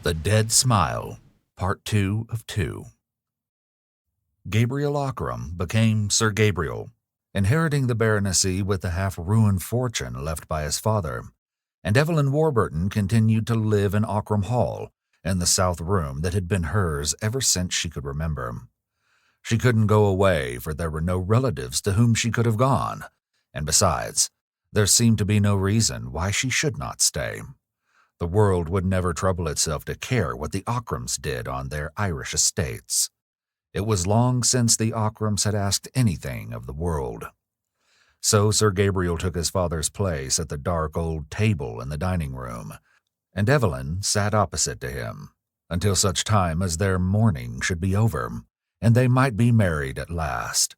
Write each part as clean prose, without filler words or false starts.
The Dead Smile, Part 2 of 2. Gabriel Ockram became Sir Gabriel, inheriting the baronetcy with the half-ruined fortune left by his father, and Evelyn Warburton continued to live in Ockram Hall, in the south room that had been hers ever since she could remember. She couldn't go away, for there were no relatives to whom she could have gone, and besides, there seemed to be no reason why she should not stay. The world would never trouble itself to care what the Ockrams did on their Irish estates. It was long since the Ockrams had asked anything of the world. So Sir Gabriel took his father's place at the dark old table in the dining room, and Evelyn sat opposite to him, until such time as their mourning should be over, and they might be married at last.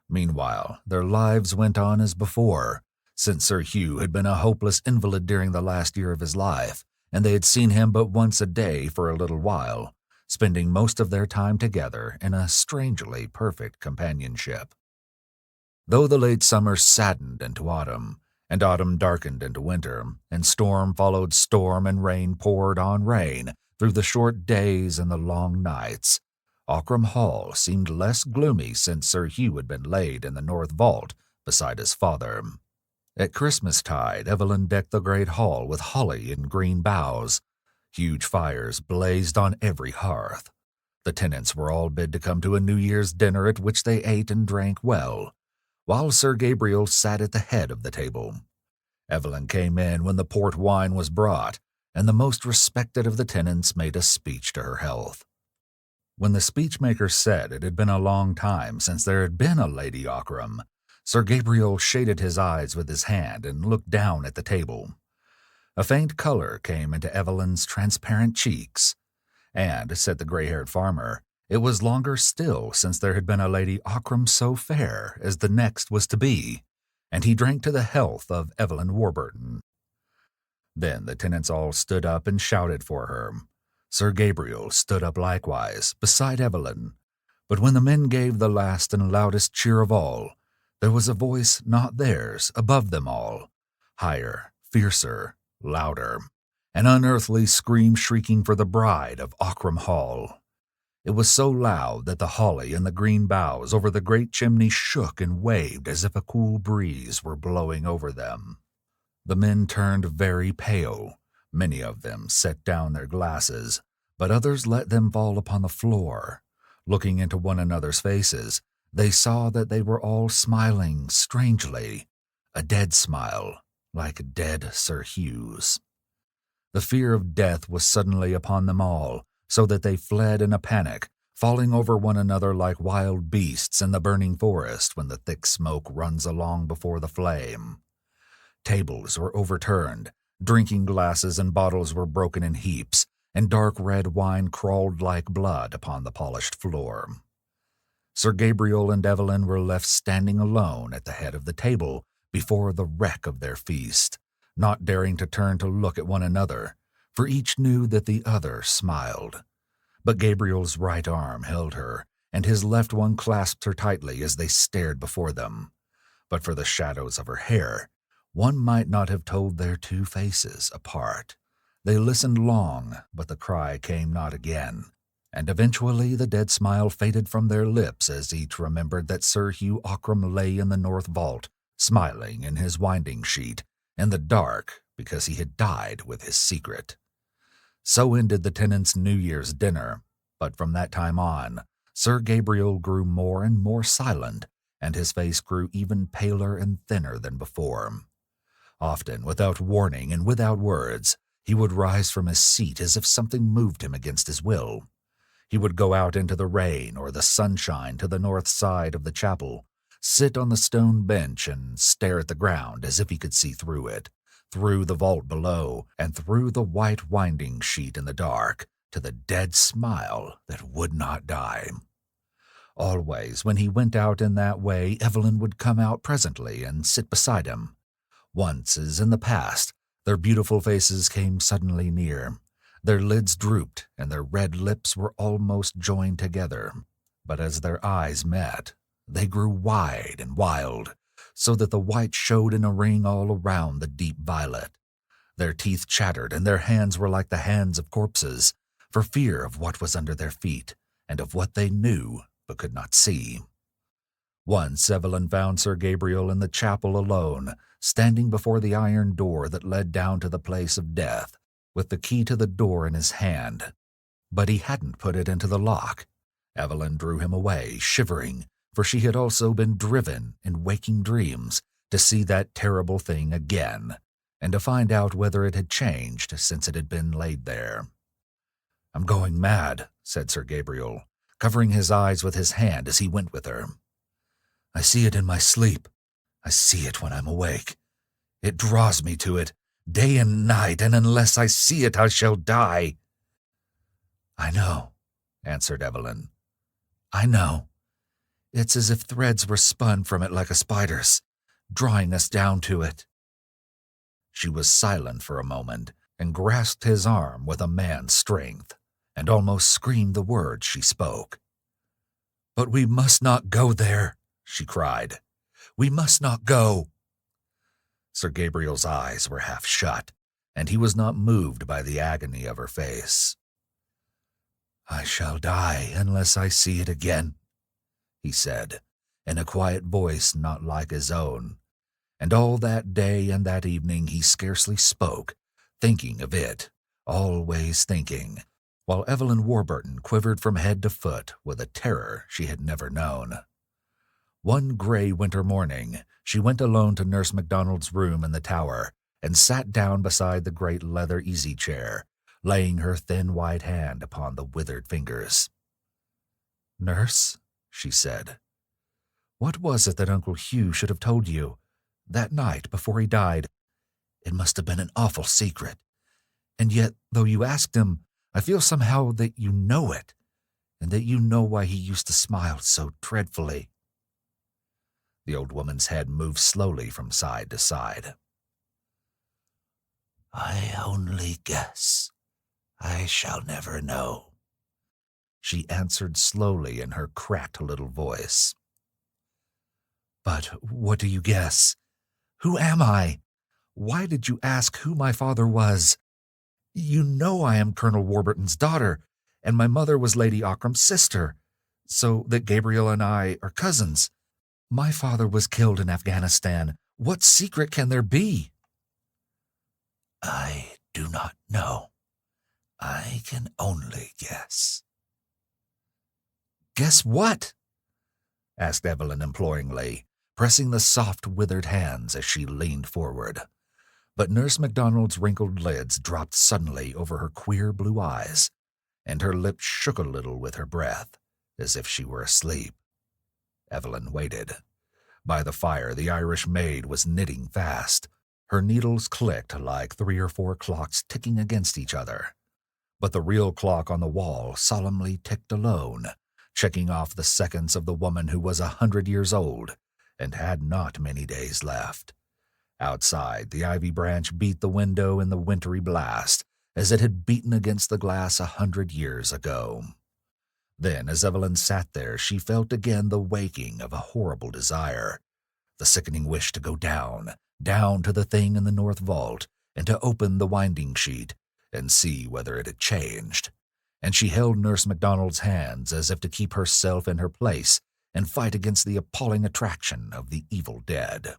Meanwhile, their lives went on as before, since Sir Hugh had been a hopeless invalid during the last year of his life, and they had seen him but once a day for a little while, spending most of their time together in a strangely perfect companionship. Though the late summer saddened into autumn, and autumn darkened into winter, and storm followed storm and rain poured on rain through the short days and the long nights, Ockram Hall seemed less gloomy since Sir Hugh had been laid in the north vault beside his father. At Christmastide, Evelyn decked the great hall with holly and green boughs. Huge fires blazed on every hearth. The tenants were all bid to come to a New Year's dinner at which they ate and drank well, while Sir Gabriel sat at the head of the table. Evelyn came in when the port wine was brought, and the most respected of the tenants made a speech to her health. When the speechmaker said it had been a long time since there had been a Lady Ockram, Sir Gabriel shaded his eyes with his hand and looked down at the table. A faint color came into Evelyn's transparent cheeks, and, said the gray-haired farmer, it was longer still since there had been a Lady Ockram so fair as the next was to be, and he drank to the health of Evelyn Warburton. Then the tenants all stood up and shouted for her. Sir Gabriel stood up likewise, beside Evelyn, but when the men gave the last and loudest cheer of all, there was a voice not theirs above them all, higher, fiercer, louder, an unearthly scream shrieking for the bride of Ockram Hall. It was so loud that the holly and the green boughs over the great chimney shook and waved as if a cool breeze were blowing over them. The men turned very pale. Many of them set down their glasses, but others let them fall upon the floor. Looking into one another's faces, they saw that they were all smiling strangely, a dead smile, like dead Sir Hugh's. The fear of death was suddenly upon them all, so that they fled in a panic, falling over one another like wild beasts in the burning forest when the thick smoke runs along before the flame. Tables were overturned, drinking glasses and bottles were broken in heaps, and dark red wine crawled like blood upon the polished floor. Sir Gabriel and Evelyn were left standing alone at the head of the table before the wreck of their feast, not daring to turn to look at one another, for each knew that the other smiled. But Gabriel's right arm held her, and his left one clasped her tightly as they stared before them. But for the shadows of her hair, one might not have told their two faces apart. They listened long, but the cry came not again, and eventually the dead smile faded from their lips as each remembered that Sir Hugh Ockram lay in the north vault, smiling in his winding sheet, in the dark, because he had died with his secret. So ended the tenants' New Year's dinner, but from that time on, Sir Gabriel grew more and more silent, and his face grew even paler and thinner than before. Often, without warning and without words, he would rise from his seat as if something moved him against his will. He would go out into the rain or the sunshine to the north side of the chapel, sit on the stone bench and stare at the ground as if he could see through it, through the vault below, and through the white winding sheet in the dark, to the dead smile that would not die. Always, when he went out in that way, Evelyn would come out presently and sit beside him. Once, as in the past, their beautiful faces came suddenly near. Their lids drooped, and their red lips were almost joined together. But as their eyes met, they grew wide and wild, so that the white showed in a ring all around the deep violet. Their teeth chattered, and their hands were like the hands of corpses, for fear of what was under their feet and of what they knew but could not see. Once Evelyn found Sir Gabriel in the chapel alone, standing before the iron door that led down to the place of death, with the key to the door in his hand. But he hadn't put it into the lock. Evelyn drew him away, shivering, for she had also been driven in waking dreams to see that terrible thing again, and to find out whether it had changed since it had been laid there. "I'm going mad," said Sir Gabriel, covering his eyes with his hand as he went with her. "I see it in my sleep. I see it when I'm awake. It draws me to it, day and night, and unless I see it, I shall die." "I know," answered Evelyn. "I know. It's as if threads were spun from it like a spider's, drawing us down to it." She was silent for a moment and grasped his arm with a man's strength, and almost screamed the words she spoke. "But we must not go there," she cried. "We must not go." Sir Gabriel's eyes were half shut, and he was not moved by the agony of her face. "I shall die unless I see it again," he said, in a quiet voice not like his own, and all that day and that evening he scarcely spoke, thinking of it, always thinking, while Evelyn Warburton quivered from head to foot with a terror she had never known. One gray winter morning, she went alone to Nurse MacDonald's room in the tower and sat down beside the great leather easy-chair, laying her thin white hand upon the withered fingers. "Nurse," she said, "what was it that Uncle Hugh should have told you that night before he died? It must have been an awful secret. And yet, though you asked him, I feel somehow that you know it, and that you know why he used to smile so dreadfully." The old woman's head moved slowly from side to side. "I only guess. I shall never know," she answered slowly in her cracked little voice. "But what do you guess? Who am I? Why did you ask who my father was? You know I am Colonel Warburton's daughter, and my mother was Lady Ockram's sister, so that Gabriel and I are cousins. My father was killed in Afghanistan. What secret can there be?" "I do not know. I can only guess." "Guess what?" asked Evelyn imploringly, pressing the soft, withered hands as she leaned forward. But Nurse MacDonald's wrinkled lids dropped suddenly over her queer blue eyes, and her lips shook a little with her breath, as if she were asleep. Evelyn waited. By the fire, the Irish maid was knitting fast. Her needles clicked like 3 or 4 clocks ticking against each other. But the real clock on the wall solemnly ticked alone, checking off the seconds of the woman who was 100 years old and had not many days left. Outside, the ivy branch beat the window in the wintry blast, as it had beaten against the glass 100 years ago. Then, as Evelyn sat there, she felt again the waking of a horrible desire, the sickening wish to go down to the thing in the north vault, and to open the winding sheet and see whether it had changed. And she held Nurse MacDonald's hands as if to keep herself in her place and fight against the appalling attraction of the evil dead.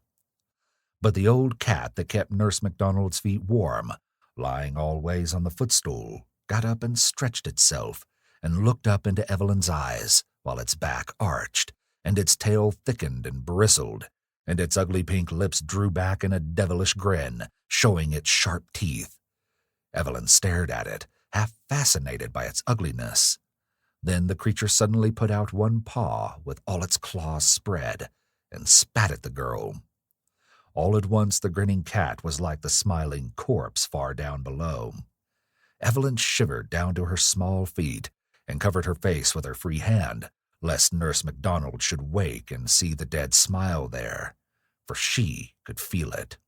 But the old cat that kept Nurse MacDonald's feet warm, lying always on the footstool, got up and stretched itself and looked up into Evelyn's eyes, while its back arched, and its tail thickened and bristled, and its ugly pink lips drew back in a devilish grin, showing its sharp teeth. Evelyn stared at it, half fascinated by its ugliness. Then the creature suddenly put out one paw with all its claws spread, and spat at the girl. All at once the grinning cat was like the smiling corpse far down below. Evelyn shivered down to her small feet and covered her face with her free hand, lest Nurse MacDonald should wake and see the dead smile there, for she could feel it.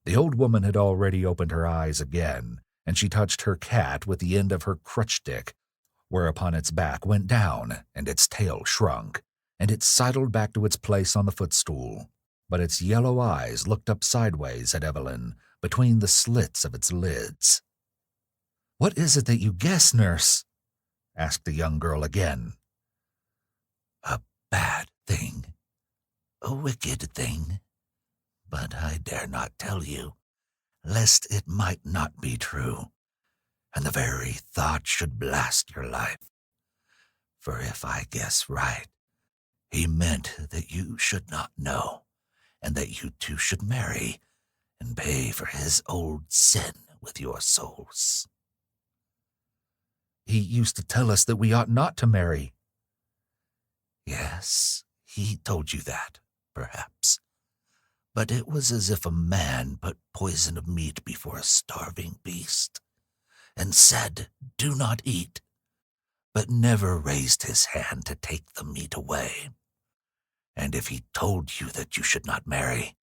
The old woman had already opened her eyes again, and she touched her cat with the end of her crutch-stick, whereupon its back went down and its tail shrunk, and it sidled back to its place on the footstool. But its yellow eyes looked up sideways at Evelyn between the slits of its lids. "What is it that you guess, nurse?" asked the young girl again. "A bad thing, a wicked thing, but I dare not tell you, lest it might not be true, and the very thought should blast your life. For if I guess right, he meant that you should not know, and that you two should marry and pay for his old sin with your souls." "He used to tell us that we ought not to marry." "Yes, he told you that, perhaps. But it was as if a man put poison of meat before a starving beast, and said, 'Do not eat,' but never raised his hand to take the meat away. And if he told you that you should not marry,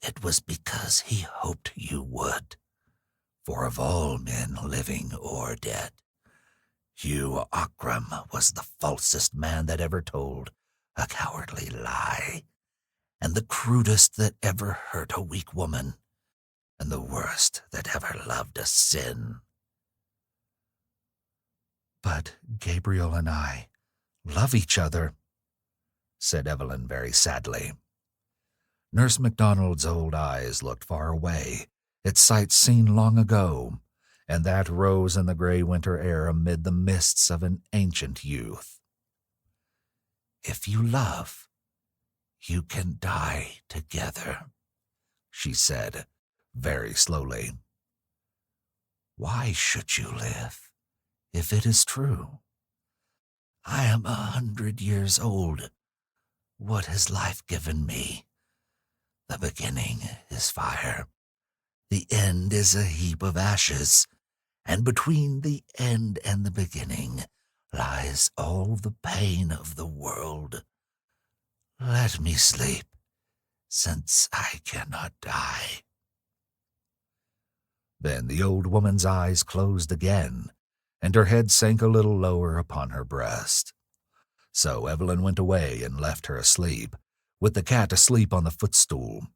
it was because he hoped you would. For of all men living or dead, Hugh Ockram was the falsest man that ever told a cowardly lie, and the crudest that ever hurt a weak woman, and the worst that ever loved a sin." "But Gabriel and I love each other," said Evelyn very sadly. Nurse MacDonald's old eyes looked far away, at sights seen long ago, and that rose in the gray winter air amid the mists of an ancient youth. "If you love, you can die together," she said, very slowly. "Why should you live, if it is true? I am 100 years old. What has life given me? The beginning is fire. The end is a heap of ashes, and between the end and the beginning lies all the pain of the world. Let me sleep, since I cannot die." Then the old woman's eyes closed again, and her head sank a little lower upon her breast. So Evelyn went away and left her asleep, with the cat asleep on the footstool.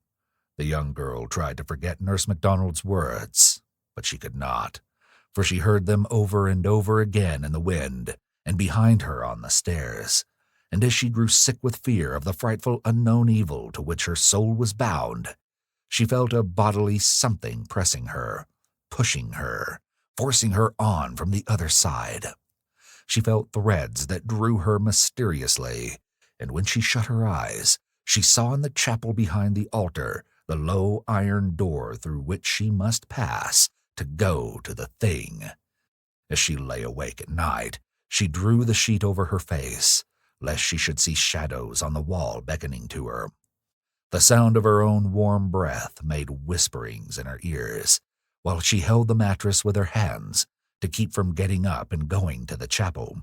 The young girl tried to forget Nurse MacDonald's words, but she could not, for she heard them over and over again in the wind and behind her on the stairs, and as she grew sick with fear of the frightful unknown evil to which her soul was bound, she felt a bodily something pressing her, pushing her, forcing her on from the other side. She felt threads that drew her mysteriously, and when she shut her eyes, she saw in the chapel behind the altar the low iron door through which she must pass to go to the thing. As she lay awake at night, she drew the sheet over her face, lest she should see shadows on the wall beckoning to her. The sound of her own warm breath made whisperings in her ears, while she held the mattress with her hands to keep from getting up and going to the chapel.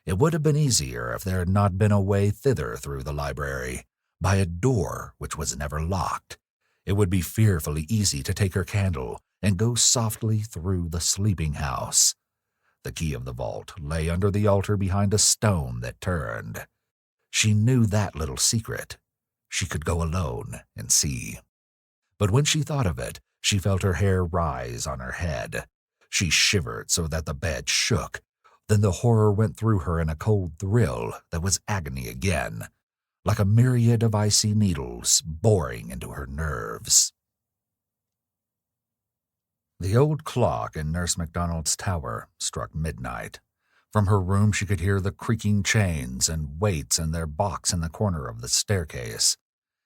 It would have been easier if there had not been a way thither through the library, by a door which was never locked. It would be fearfully easy to take her candle and go softly through the sleeping house. The key of the vault lay under the altar behind a stone that turned. She knew that little secret. She could go alone and see. But when she thought of it, she felt her hair rise on her head. She shivered so that the bed shook. Then the horror went through her in a cold thrill that was agony again, like a myriad of icy needles boring into her nerves. The old clock in Nurse MacDonald's tower struck midnight. From her room she could hear the creaking chains and weights in their box in the corner of the staircase,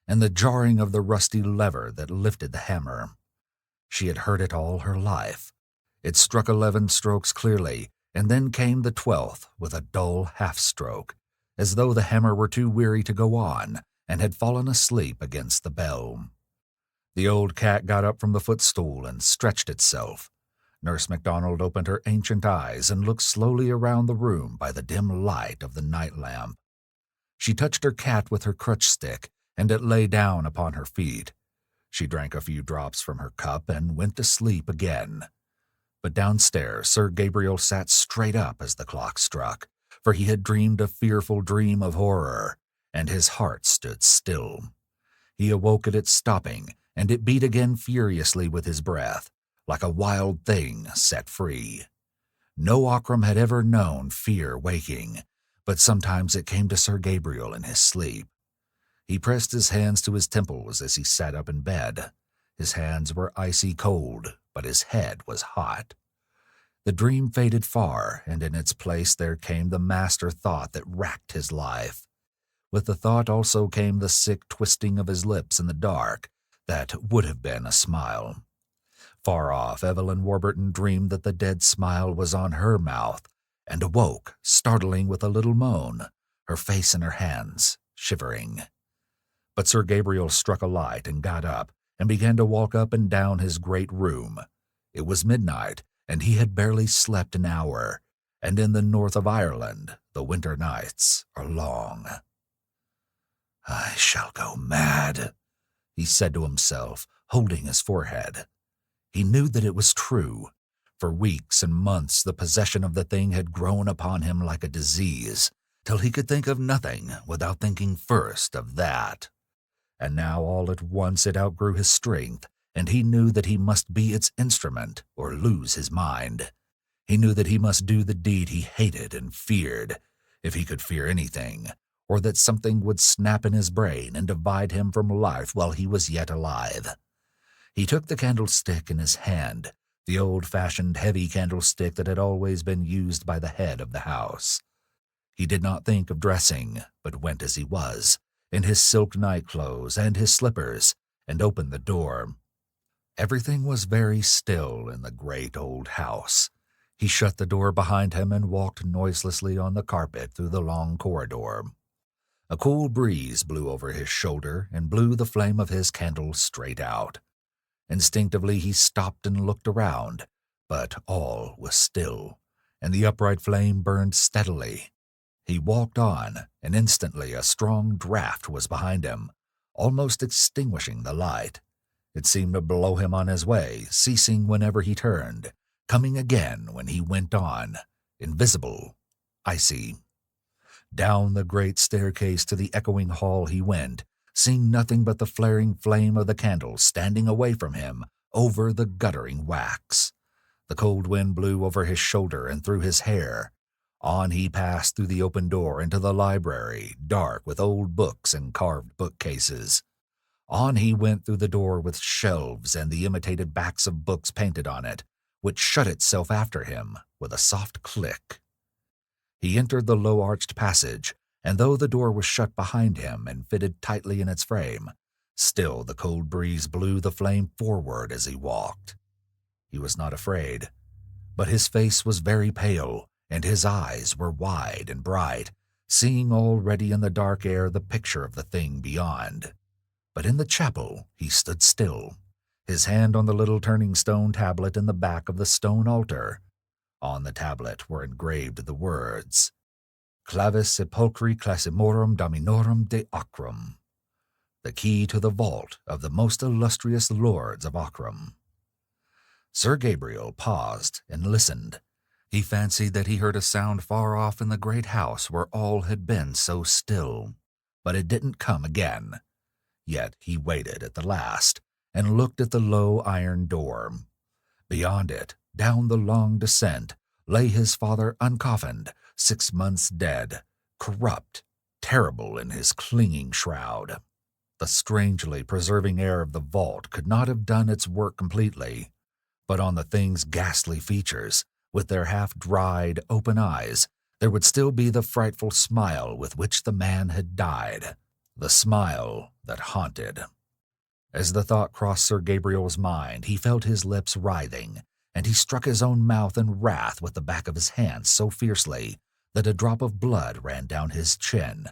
and the jarring of the rusty lever that lifted the hammer. She had heard it all her life. It struck 11 strokes clearly, and then came the 12th with a dull half-stroke, as though the hammer were too weary to go on and had fallen asleep against the bell. The old cat got up from the footstool and stretched itself. Nurse MacDonald opened her ancient eyes and looked slowly around the room by the dim light of the night lamp. She touched her cat with her crutch stick, and it lay down upon her feet. She drank a few drops from her cup and went to sleep again. But downstairs Sir Gabriel sat straight up as the clock struck, for he had dreamed a fearful dream of horror, and his heart stood still. He awoke at its stopping, and it beat again furiously with his breath, like a wild thing set free. No Ockram had ever known fear waking, but sometimes it came to Sir Gabriel in his sleep. He pressed his hands to his temples as he sat up in bed. His hands were icy cold, but his head was hot. The dream faded far, and in its place there came the master thought that racked his life. With the thought also came the sick twisting of his lips in the dark that would have been a smile. Far off, Evelyn Warburton dreamed that the dead smile was on her mouth, and awoke, startling with a little moan, her face in her hands, shivering. But Sir Gabriel struck a light and got up, and began to walk up and down his great room. It was midnight, and he had barely slept an hour, and in the north of Ireland the winter nights are long. "I shall go mad," he said to himself, holding his forehead. He knew that it was true. For weeks and months the possession of the thing had grown upon him like a disease, till he could think of nothing without thinking first of that. And now all at once it outgrew his strength, and he knew that he must be its instrument or lose his mind. He knew that he must do the deed he hated and feared, if he could fear anything, or that something would snap in his brain and divide him from life while he was yet alive. He took the candlestick in his hand, the old-fashioned heavy candlestick that had always been used by the head of the house. He did not think of dressing, but went as he was, in his silk night-clothes and his slippers, and opened the door. Everything was very still in the great old house. He shut the door behind him and walked noiselessly on the carpet through the long corridor. A cool breeze blew over his shoulder and blew the flame of his candle straight out. Instinctively he stopped and looked around, but all was still, and the upright flame burned steadily. He walked on, and instantly a strong draught was behind him, almost extinguishing the light. It seemed to blow him on his way, ceasing whenever he turned, coming again when he went on, invisible, icy. Down the great staircase to the echoing hall he went, seeing nothing but the flaring flame of the candle standing away from him over the guttering wax. The cold wind blew over his shoulder and through his hair. On he passed through the open door into the library, dark with old books and carved bookcases. On he went through the door with shelves and the imitated backs of books painted on it, which shut itself after him with a soft click. He entered the low-arched passage, and though the door was shut behind him and fitted tightly in its frame, still the cold breeze blew the flame forward as he walked. He was not afraid, but his face was very pale, and his eyes were wide and bright, seeing already in the dark air the picture of the thing beyond. But in the chapel he stood still, his hand on the little turning stone tablet in the back of the stone altar. On the tablet were engraved the words, Clavis sepulchri classimorum dominorum de Ockram, the key to the vault of the most illustrious lords of Ockram. Sir Gabriel paused and listened. He fancied that he heard a sound far off in the great house where all had been so still, but it didn't come again. Yet he waited at the last, and looked at the low iron door. Beyond it, down the long descent, lay his father uncoffined, 6 months dead, corrupt, terrible in his clinging shroud. The strangely preserving air of the vault could not have done its work completely, but on the thing's ghastly features, with their half-dried, open eyes, there would still be the frightful smile with which the man had died, the smile that haunted. As the thought crossed Sir Gabriel's mind, he felt his lips writhing, and he struck his own mouth in wrath with the back of his hand so fiercely that a drop of blood ran down his chin,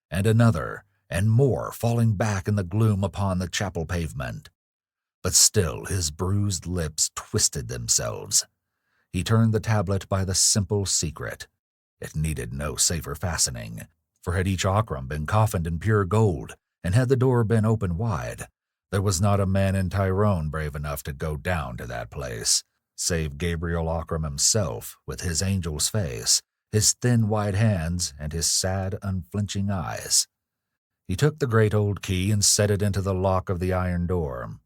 and another and more falling back in the gloom upon the chapel pavement. But still his bruised lips twisted themselves. He turned the tablet by the simple secret. It needed no safer fastening, for had each Ockram been coffined in pure gold, and had the door been open wide, there was not a man in Tyrone brave enough to go down to that place, save Gabriel Ockram himself, with his angel's face, his thin white hands, and his sad, unflinching eyes. He took the great old key and set it into the lock of the iron door.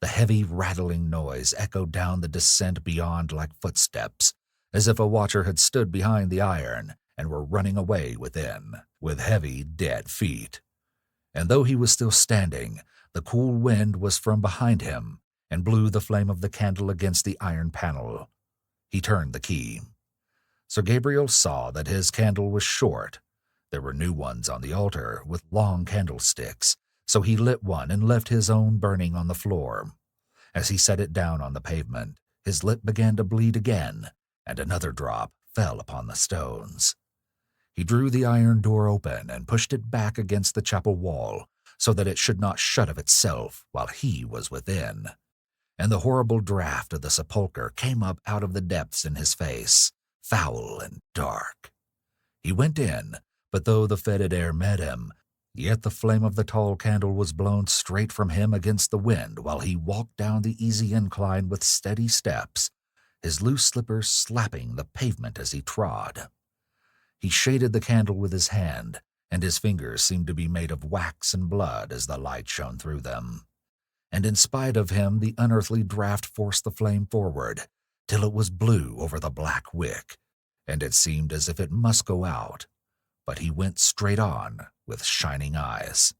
The heavy rattling noise echoed down the descent beyond like footsteps, as if a watcher had stood behind the iron and were running away within, with heavy, dead feet. And though he was still standing, the cool wind was from behind him and blew the flame of the candle against the iron panel. He turned the key. Sir Gabriel saw that his candle was short. There were new ones on the altar with long candlesticks, so he lit one and left his own burning on the floor. As he set it down on the pavement, his lip began to bleed again, and another drop fell upon the stones. He drew the iron door open and pushed it back against the chapel wall so that it should not shut of itself while he was within. And the horrible draught of the sepulchre came up out of the depths in his face, foul and dark. He went in, but though the fetid air met him, yet the flame of the tall candle was blown straight from him against the wind while he walked down the easy incline with steady steps, his loose slippers slapping the pavement as he trod. He shaded the candle with his hand, and his fingers seemed to be made of wax and blood as the light shone through them. And in spite of him, the unearthly draught forced the flame forward, till it was blue over the black wick, and it seemed as if it must go out. But he went straight on with shining eyes.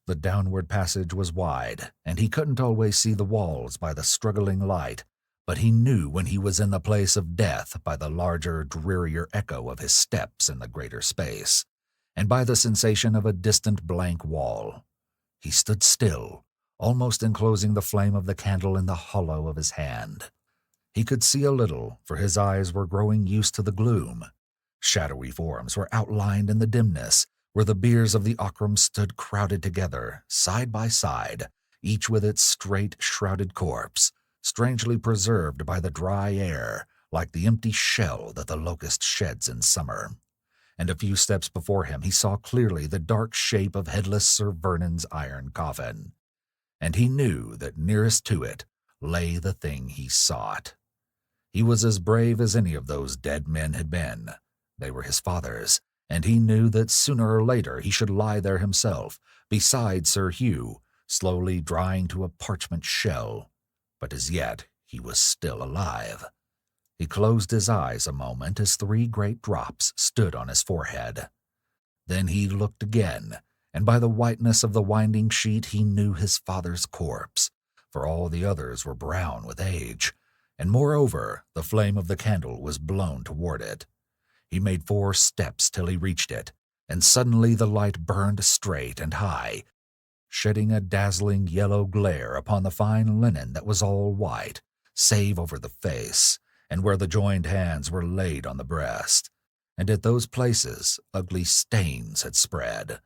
The downward passage was wide, and he couldn't always see the walls by the struggling light, but he knew when he was in the place of death by the larger, drearier echo of his steps in the greater space, and by the sensation of a distant blank wall. He stood still, almost enclosing the flame of the candle in the hollow of his hand. He could see a little, for his eyes were growing used to the gloom. Shadowy forms were outlined in the dimness, where the biers of the Ockrams stood crowded together, side by side, each with its straight, shrouded corpse, strangely preserved by the dry air, like the empty shell that the locust sheds in summer. And a few steps before him he saw clearly the dark shape of headless Sir Vernon's iron coffin. And he knew that nearest to it lay the thing he sought. He was as brave as any of those dead men had been. They were his father's, and he knew that sooner or later he should lie there himself, beside Sir Hugh, slowly drying to a parchment shell. But as yet he was still alive. He closed his eyes a moment as 3 great drops stood on his forehead. Then he looked again, and by the whiteness of the winding sheet he knew his father's corpse, for all the others were brown with age, and moreover the flame of the candle was blown toward it. He made 4 steps till he reached it, and suddenly the light burned straight and high, shedding a dazzling yellow glare upon the fine linen that was all white, save over the face, and where the joined hands were laid on the breast, and at those places ugly stains had spread,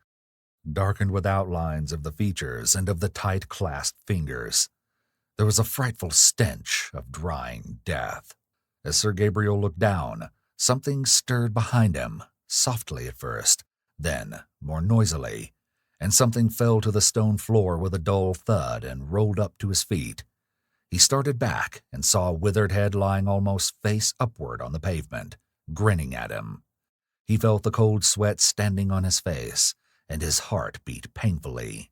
darkened with outlines of the features and of the tight-clasped fingers. There was a frightful stench of drying death. As Sir Gabriel looked down, something stirred behind him, softly at first, then more noisily, and something fell to the stone floor with a dull thud and rolled up to his feet. He started back and saw a withered head lying almost face upward on the pavement, grinning at him. He felt the cold sweat standing on his face, and his heart beat painfully.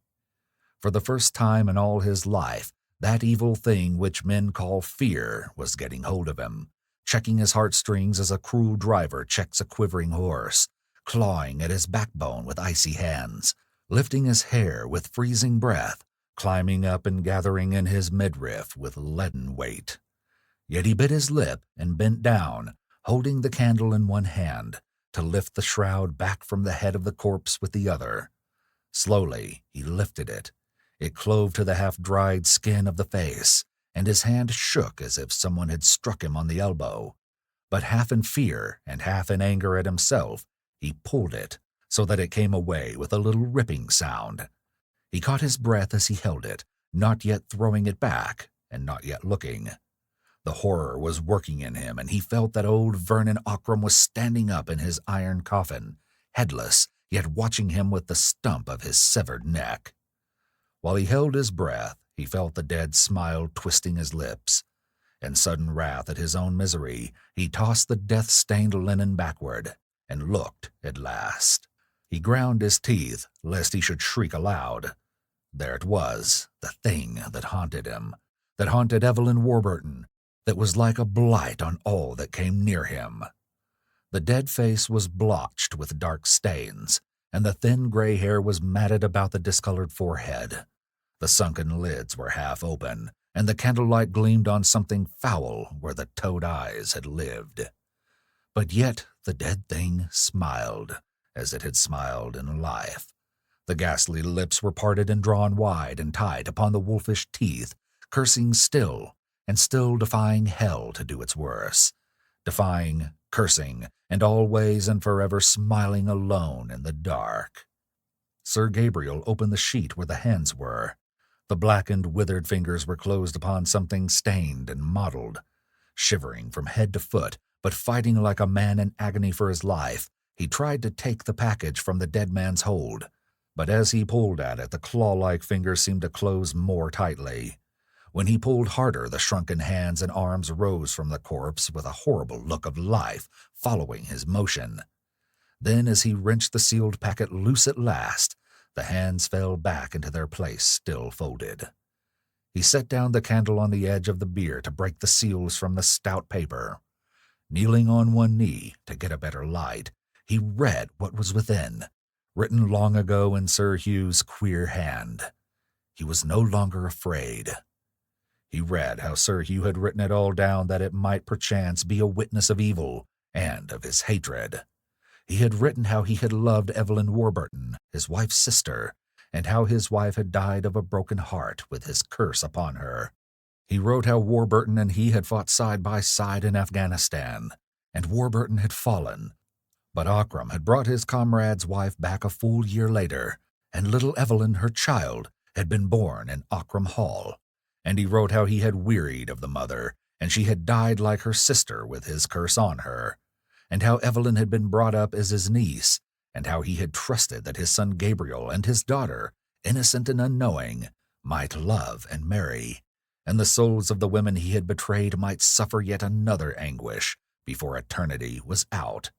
For the first time in all his life, that evil thing which men call fear was getting hold of him, checking his heartstrings as a cruel driver checks a quivering horse, clawing at his backbone with icy hands, lifting his hair with freezing breath, climbing up and gathering in his midriff with leaden weight. Yet he bit his lip and bent down, holding the candle in one hand, to lift the shroud back from the head of the corpse with the other. Slowly he lifted it. It clove to the half-dried skin of the face, and his hand shook as if someone had struck him on the elbow. But half in fear and half in anger at himself, he pulled it, so that it came away with a little ripping sound. He caught his breath as he held it, not yet throwing it back, and not yet looking. The horror was working in him, and he felt that old Vernon Ockram was standing up in his iron coffin, headless, yet watching him with the stump of his severed neck. While he held his breath, he felt the dead smile twisting his lips. In sudden wrath at his own misery, he tossed the death-stained linen backward, and looked at last. He ground his teeth, lest he should shriek aloud. there it was, the thing that haunted him, that haunted Evelyn Warburton, that was like a blight on all that came near him. The dead face was blotched with dark stains, and the thin gray hair was matted about the discolored forehead. The sunken lids were half open, and the candlelight gleamed on something foul where the toad eyes had lived. But yet the dead thing smiled, as it had smiled in life. The ghastly lips were parted and drawn wide and tight upon the wolfish teeth, cursing still, and still defying hell to do its worst, defying, cursing, and always and forever smiling alone in the dark. Sir Gabriel opened the sheet where the hands were. The blackened, withered fingers were closed upon something stained and mottled. Shivering from head to foot, but fighting like a man in agony for his life, he tried to take the package from the dead man's hold. But as he pulled at it, the claw-like fingers seemed to close more tightly. When he pulled harder, the shrunken hands and arms rose from the corpse with a horrible look of life following his motion. Then, as he wrenched the sealed packet loose at last, the hands fell back into their place, still folded. He set down the candle on the edge of the bier to break the seals from the stout paper. Kneeling on one knee to get a better light, he read what was within, written long ago in Sir Hugh's queer hand. He was no longer afraid. He read how Sir Hugh had written it all down that it might perchance be a witness of evil and of his hatred. He had written how he had loved Evelyn Warburton, his wife's sister, and how his wife had died of a broken heart with his curse upon her. He wrote how Warburton and he had fought side by side in Afghanistan, and Warburton had fallen. But Ockram had brought his comrade's wife back a full year later, and little Evelyn, her child, had been born in Ockram Hall. And he wrote how he had wearied of the mother, and she had died like her sister with his curse on her, and how Evelyn had been brought up as his niece, and how he had trusted that his son Gabriel and his daughter, innocent and unknowing, might love and marry, and the souls of the women he had betrayed might suffer yet another anguish before eternity was out.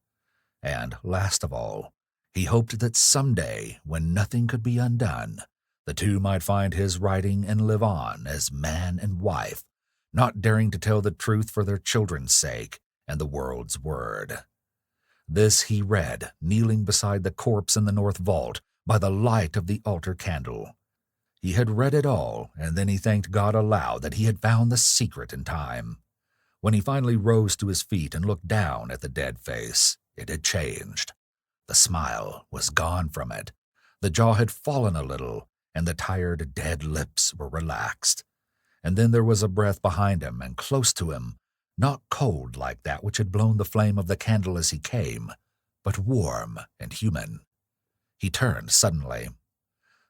And, last of all, he hoped that someday, when nothing could be undone, the two might find his writing and live on as man and wife, not daring to tell the truth for their children's sake and the world's word. This he read, kneeling beside the corpse in the north vault by the light of the altar candle. He had read it all, and then he thanked God aloud that he had found the secret in time. When he finally rose to his feet and looked down at the dead face, it had changed. The smile was gone from it. The jaw had fallen a little, and the tired, dead lips were relaxed. And then there was a breath behind him and close to him, not cold like that which had blown the flame of the candle as he came, but warm and human. He turned suddenly.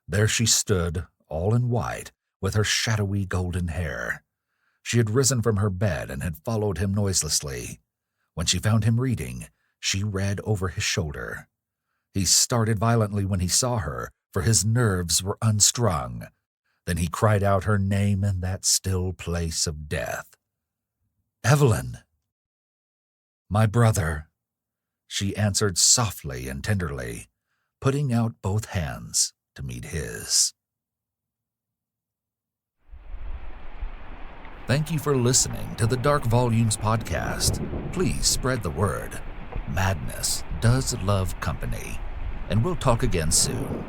There she stood, all in white, with her shadowy golden hair. She had risen from her bed and had followed him noiselessly. When she found him reading, she read over his shoulder. He started violently when he saw her, for his nerves were unstrung. Then he cried out her name in that still place of death. "Evelyn!" "My brother," she answered softly and tenderly, putting out both hands to meet his. Thank you for listening to the Dark Volumes podcast. Please spread the word. Madness does love company, and we'll talk again soon.